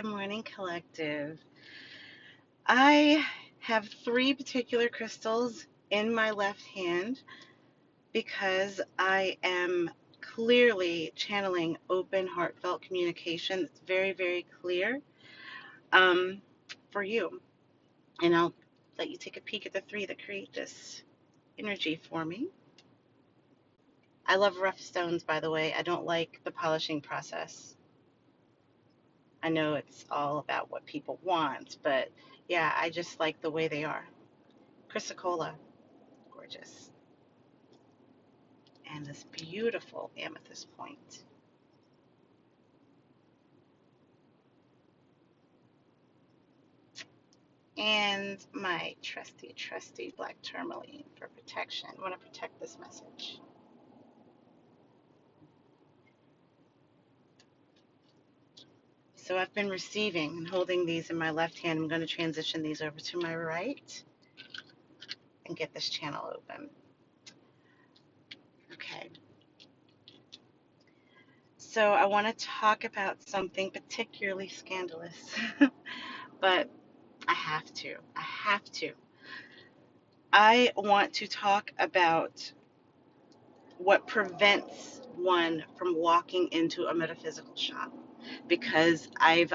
Good morning, collective. I have three particular crystals in my left hand because I am clearly channeling open, heartfelt communication. It's very, very clear um, for you. And I'll let you take a peek at the three that create this energy for me. I love rough stones, by the way. I don't like the polishing process. I know it's all about what people want, but yeah, I just like the way they are. Chrysocolla, gorgeous. And this beautiful amethyst point. And my trusty, trusty black tourmaline for protection. I want to protect this message. So I've been receiving and holding these in my left hand. I'm going to transition these over to my right and get this channel open. Okay. So I want to talk about something particularly scandalous, but I have to. I have to. I want to talk about what prevents one from walking into a metaphysical shop, because I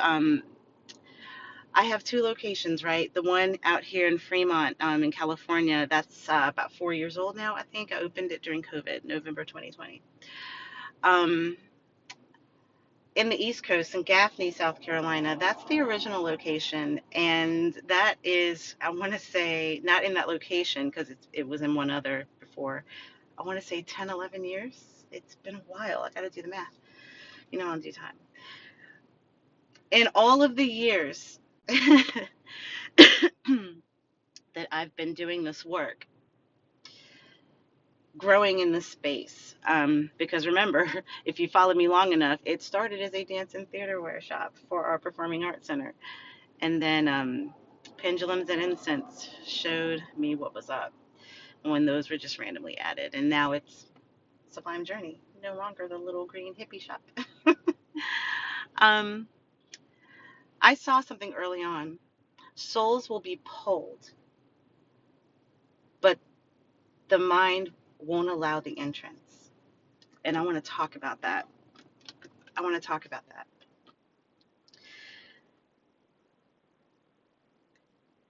have two locations, right? The one out here in Fremont, in California, that's about 4 years old now. I think I opened it during COVID, November 2020. Um, in the East Coast, in Gaffney, South Carolina, that's the original location, and that is, I want to say, not in that location because it was in one other before. I want to say 10, 11 years. It's been a while. I got to do the math. On due time. In all of the years that I've been doing this work, growing in this space, because remember, if you follow me long enough, it started as a dance and theater wear shop for our Performing Arts Center. And then Pendulums and Incense showed me what was up when those were just randomly added. And now it's Sublime Journey, no longer the little green hippie shop. um, I saw something early on. Souls will be pulled, but the mind won't allow the entrance. And I want to talk about that. I want to talk about that.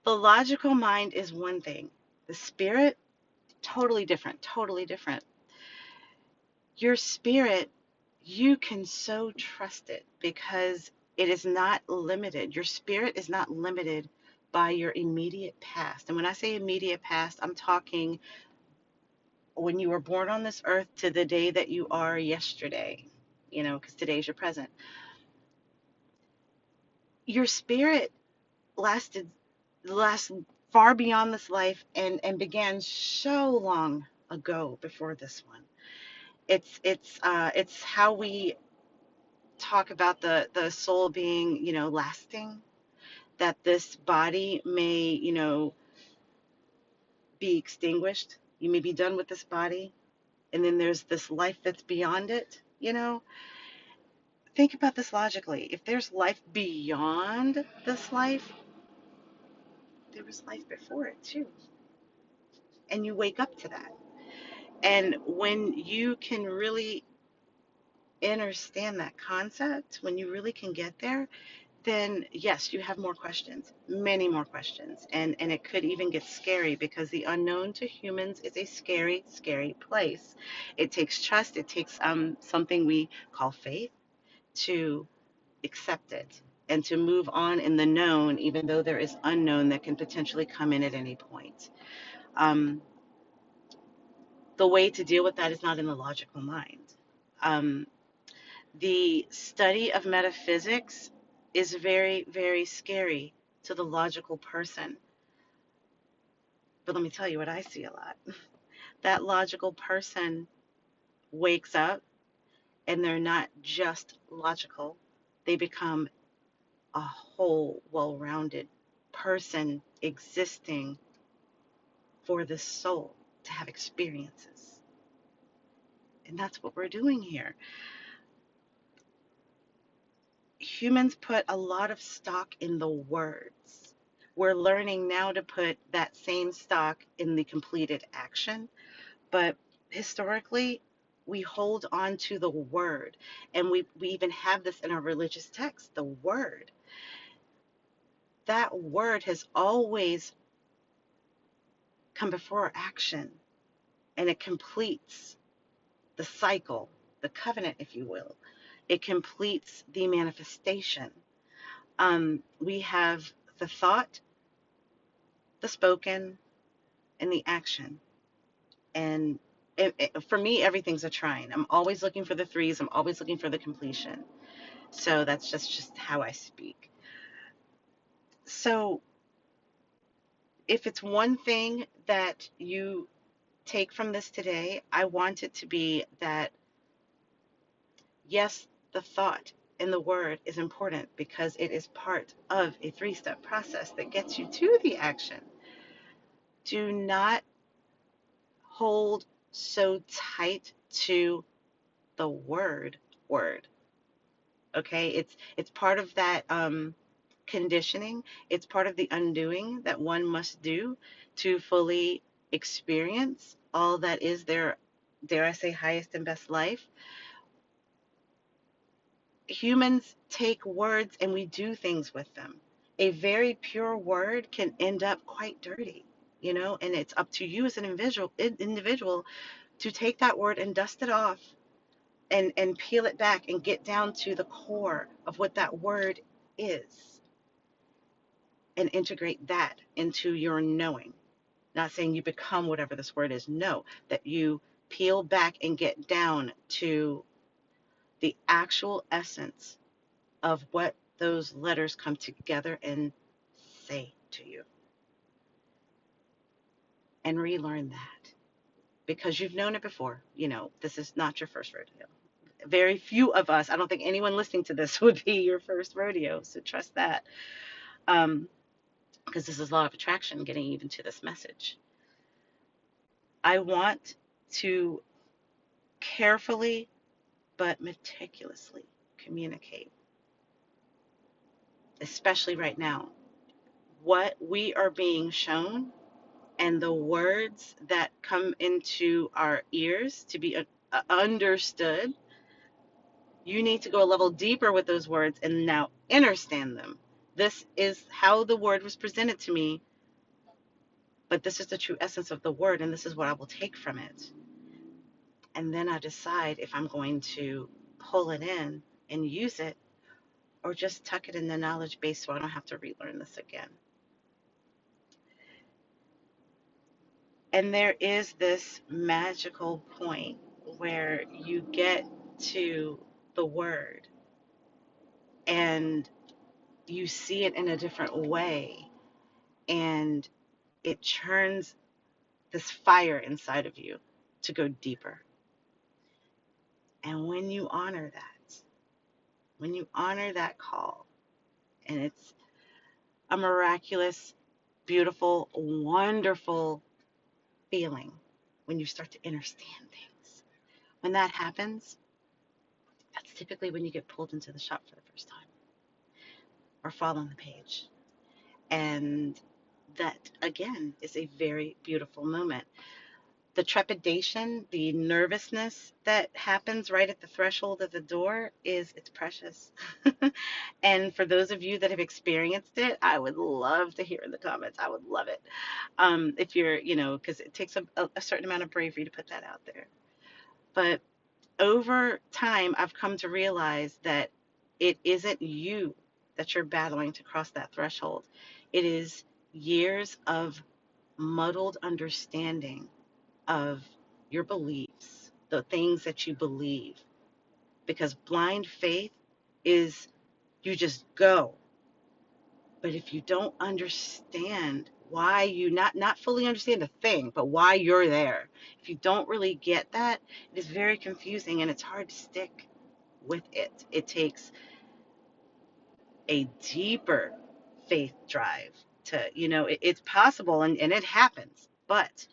The logical mind is one thing, the spirit, totally different, totally different. Your spirit, you can so trust it because it is not limited. Your spirit is not limited by your immediate past. And when I say immediate past, I'm talking when you were born on this earth to the day that you are yesterday, because today's your present. Your spirit lasted last far beyond this life and began so long ago before this one. It's how we talk about the soul being, lasting, that this body may, be extinguished. You may be done with this body, and then there's this life that's beyond it. Think about this logically. If there's life beyond this life, there was life before it too. And you wake up to that. And when you can really understand that concept, when you really can get there, then yes, you have more questions, many more questions. And it could even get scary because the unknown to humans is a scary, scary place. It takes trust, it takes something we call faith to accept it and to move on in the known, even though there is unknown that can potentially come in at any point. Um, the way to deal with that is not in the logical mind. Um, the study of metaphysics is very, very scary to the logical person. But let me tell you what I see a lot. That logical person wakes up and they're not just logical, they become a whole, well rounded person existing for the soul to have experiences. And that's what we're doing here. Humans put a lot of stock in the words. We're learning now to put that same stock in the completed action, but historically, we hold on to the word. And we even have this in our religious text, the word. That word has always come before action, and it completes the cycle, the covenant, if you will. It completes the manifestation. We have the thought, the spoken, and the action. And for me, everything's a trine. I'm always looking for the threes. I'm always looking for the completion. So that's just how I speak. So if it's one thing that you take from this today, I want it to be that, yes, the thought and the word is important because it is part of a three-step process that gets you to the action. Do not hold so tight to the word. Okay, it's part of that conditioning. It's part of the undoing that one must do to fully experience all that is their, dare I say, highest and best life. Humans take words and we do things with them. A very pure word can end up quite dirty, and it's up to you as an individual to take that word and dust it off and peel it back and get down to the core of what that word is and integrate that into your knowing. Not saying you become whatever this word is, no, that you peel back and get down to the actual essence of what those letters come together and say to you, and relearn that because you've known it before. This is not your first rodeo. Very few of us, I don't think anyone listening to this would be your first rodeo, so trust that. Because this is a law of attraction getting even to this message. I want to carefully but meticulously communicate, especially right now, what we are being shown and the words that come into our ears to be understood. You need to go a level deeper with those words and now understand them. This is how the word was presented to me, but this is the true essence of the word, and this is what I will take from it. And then I decide if I'm going to pull it in and use it or just tuck it in the knowledge base so I don't have to relearn this again. And there is this magical point where you get to the word and you see it in a different way, and it churns this fire inside of you to go deeper. And when you honor that call, and it's a miraculous, beautiful, wonderful feeling when you start to understand things. When that happens, that's typically when you get pulled into the shop for the first time or fall on the page. And that, again, is a very beautiful moment. The trepidation, the nervousness that happens right at the threshold of the door it's precious. And for those of you that have experienced it, I would love to hear in the comments. I would love it. If you're, because it takes a certain amount of bravery to put that out there. But over time, I've come to realize that it isn't you that you're battling to cross that threshold. It is years of muddled understanding of your beliefs, the things that you believe. Because blind faith is you just go. But if you don't understand why you not fully understand the thing, but why you're there, if you don't really get that, it is very confusing and it's hard to stick with it. It takes a deeper faith drive to, it's possible and it happens. But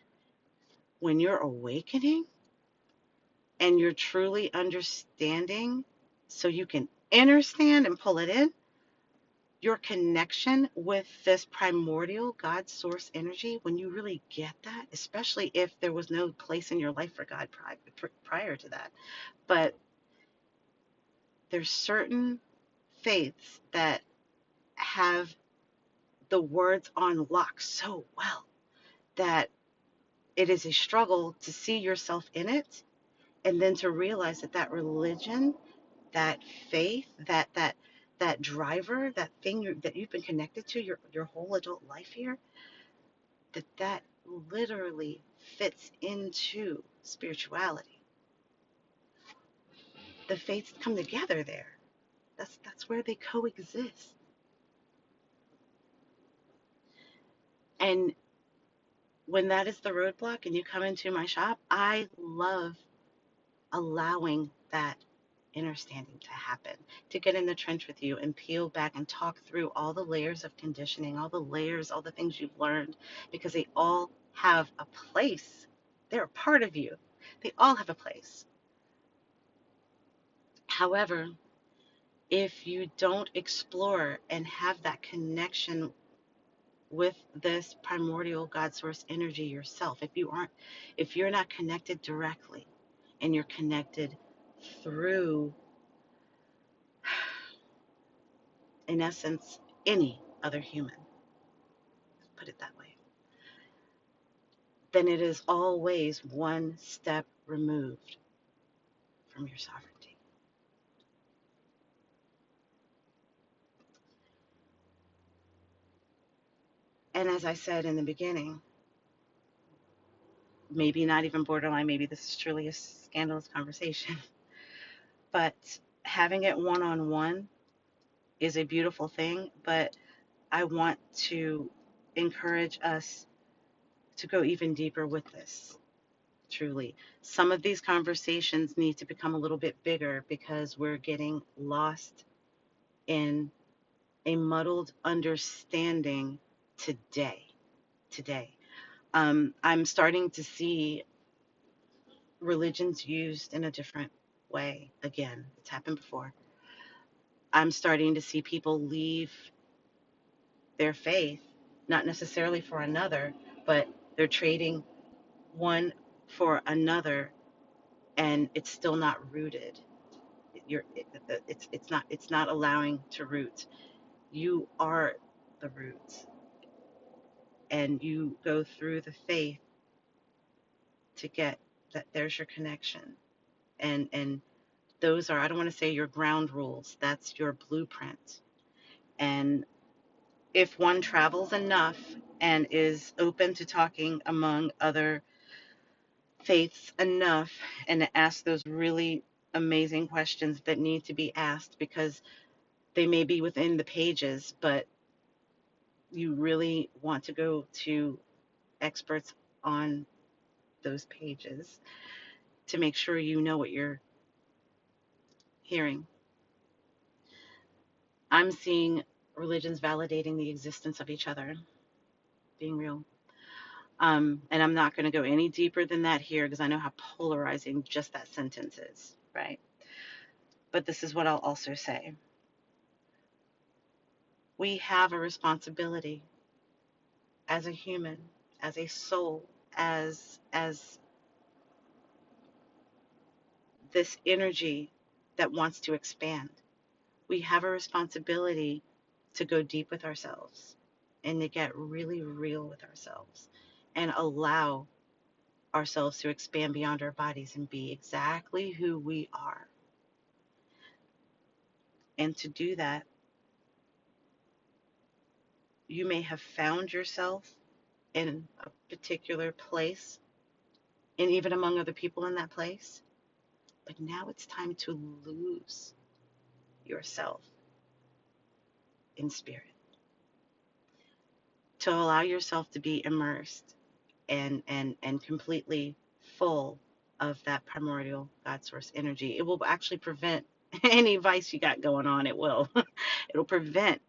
when you're awakening and you're truly understanding so you can understand and pull it in, your connection with this primordial God source energy, when you really get that, especially if there was no place in your life for God prior to that. But there's certain faiths that have the words on lock so well that it is a struggle to see yourself in it, and then to realize that that religion, that faith, that driver, that thing that you've been connected to your whole adult life here, that literally fits into spirituality. The faiths come together there. That's where they coexist. And when that is the roadblock and you come into my shop, I love allowing that understanding to happen, to get in the trench with you and peel back and talk through all the layers of conditioning, all the layers, all the things you've learned, because they all have a place. They're a part of you. They all have a place. However, if you don't explore and have that connection with this primordial God source energy yourself, if you're not connected directly and you're connected through, in essence, any other human, put it that way, then it is always one step removed from your sovereignty. And as I said in the beginning, maybe not even borderline, maybe this is truly a scandalous conversation, but having it one on one is a beautiful thing. But I want to encourage us to go even deeper with this. Truly, some of these conversations need to become a little bit bigger because we're getting lost in a muddled understanding today. Today, I'm starting to see religions used in a different way again. It's happened before. I'm starting to see people leave their faith, not necessarily for another, but they're trading one for another, and it's still not rooted. It's not allowing to root. You are the root, and you go through the faith to get that. There's your connection, and those are, I don't want to say your ground rules. That's your blueprint. And if one travels enough and is open to talking among other faiths enough and to ask those really amazing questions that need to be asked, because they may be within the pages, but you really want to go to experts on those pages to make sure you know what you're hearing. I'm seeing religions validating the existence of each other, being real. And I'm not going to go any deeper than that here because I know how polarizing just that sentence is, right? But this is what I'll also say. We have a responsibility as a human, as a soul, as this energy that wants to expand. We have a responsibility to go deep with ourselves and to get really real with ourselves and allow ourselves to expand beyond our bodies and be exactly who we are. And to do that, you may have found yourself in a particular place and even among other people in that place, but now it's time to lose yourself in spirit, to allow yourself to be immersed and completely full of that primordial God source energy. It will actually prevent any vice you got going on. It will. It'll prevent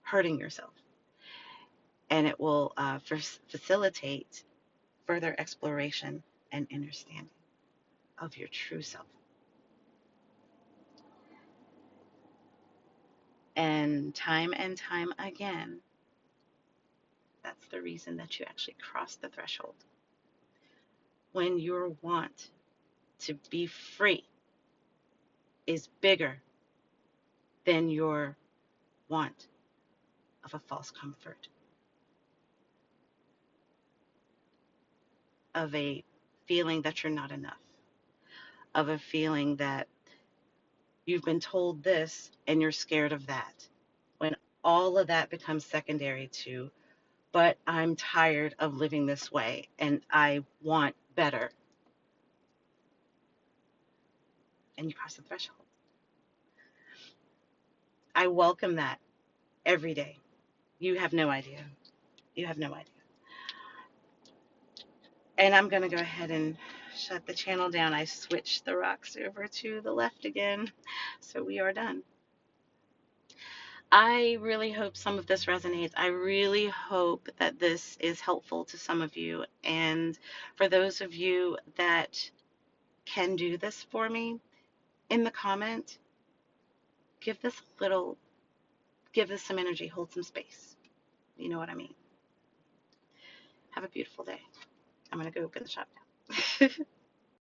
hurting yourself, and it will facilitate further exploration and understanding of your true self. and time again, that's the reason that you actually cross the threshold. When your want to be free is bigger than your want of a false comfort, of a feeling that you're not enough, of a feeling that you've been told this and you're scared of that. When all of that becomes secondary to, but I'm tired of living this way and I want better, and you cross the threshold. I welcome that every day. You have no idea. You have no idea. And I'm going to go ahead and shut the channel down. I switched the rocks over to the left again. So we are done. I really hope some of this resonates. I really hope that this is helpful to some of you. And for those of you that can do this for me, in the comment, give this some energy, hold some space. You know what I mean? Have a beautiful day. I'm going to go get the shop now.